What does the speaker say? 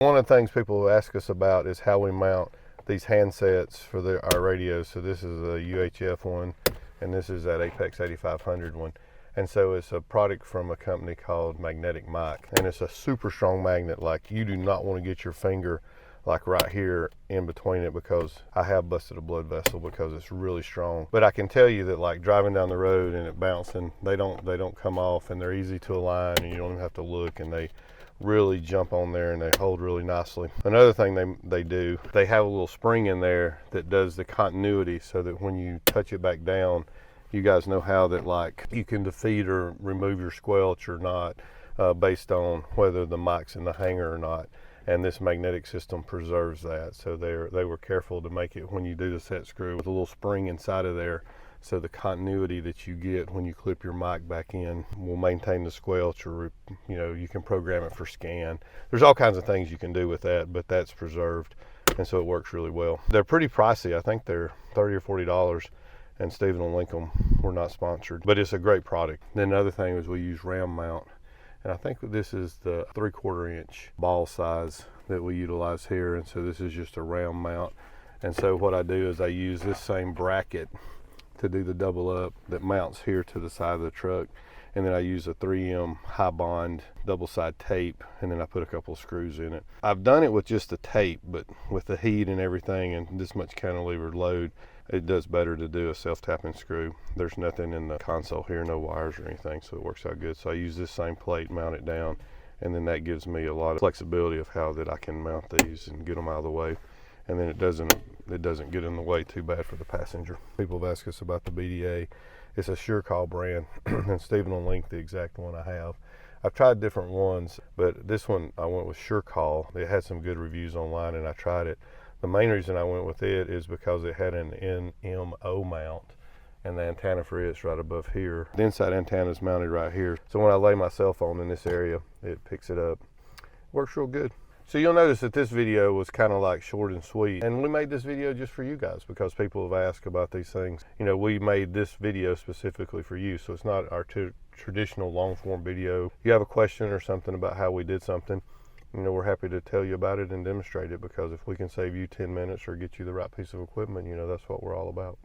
One of the things people ask us about is how we mount these handsets for our radios. So this is a UHF one, and this is that Apex 8500 one. And so it's a product from a company called Magnetic Mic, and it's a super strong magnet. Like, you do not want to get your finger like right here in between it, because I have busted a blood vessel because it's really strong. But I can tell you that, like, driving down the road and it bouncing, they don't come off, and they're easy to align, and you don't even have to look, and they really jump on there and they hold really nicely. Another thing they do, they have a little spring in there that does the continuity, so that when you touch it back down, you guys know how that, like, you can defeat or remove your squelch or not, based on whether the mic's in the hanger or not. And this magnetic system preserves that. So they were careful to make it, when you do the set screw, with a little spring inside of there, so the continuity that you get when you clip your mic back in will maintain the squelch, or, you know, you can program it for scan. There's all kinds of things you can do with that, but that's preserved, and so it works really well. They're pretty pricey. I think they're $30 or $40, and Stephen will link them. We're not sponsored, but it's a great product. Then another thing is we use ram mount, and I think this is the 3/4 inch ball size that we utilize here, and so this is just a ram mount. And so what I do is I use this same bracket to do the double up that mounts here to the side of the truck, and then I use a 3M high bond double side tape, and then I put a couple of screws in it. I've done it with just the tape, but with the heat and everything and this much cantilever load, it does better to do a self-tapping screw. There's nothing in the console here, no wires or anything, so it works out good. So I use this same plate, mount it down, and then that gives me a lot of flexibility of how that I can mount these and get them out of the way. And then it doesn't get in the way too bad for the passenger. People have asked us about the BDA. It's a SureCall brand, and Stephen will link the exact one I have. I've tried different ones, but this one I went with SureCall. It had some good reviews online, and I tried it. The main reason I went with it is because it had an NMO mount, and the antenna for it's right above here. The inside antenna is mounted right here, so when I lay my cell phone in this area, it picks it up. Works real good. So you'll notice that this video was kind of like short and sweet, and we made this video just for you guys because people have asked about these things. You know, we made this video specifically for you, so it's not our traditional long form video. If you have a question or something about how we did something, you know, we're happy to tell you about it and demonstrate it, because if we can save you 10 minutes or get you the right piece of equipment, you know, that's what we're all about.